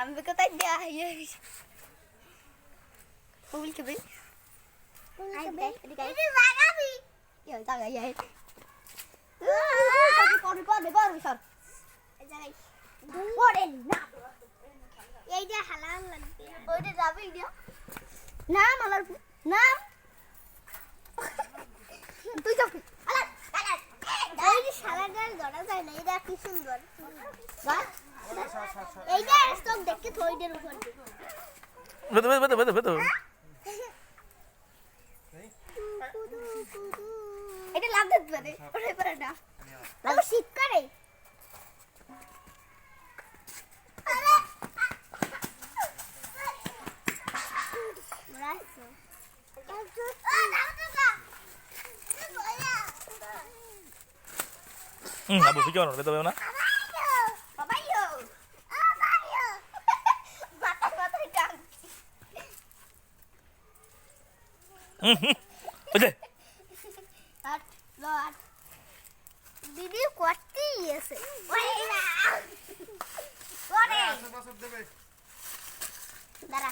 আমি কোথায় দেয়া ফুল কে ভাই এদিকে লাগাবি ইয়া জায়গা ইয়া পরে সর এই জায়গায় পরে না এই যে হালাল লাগবে ওইটা যাবে ইডিয়া নাম আলার নাম তুই যাও এই যে শালাটার ধরা যায় না এটা কি সুন্দর বাহ এইটা স্টক দেখে থইদের উপর বেদো এটা লাভ দিতে পারে ওরে পারে না লাভ শীত করে আরে রাইসো আবু কি করো বেদো না বাবাইও বাবাইও বাতা বাতা টান ওই আট লট দিদি কোয়াটি আছে ওই না ওরে দাঁড়া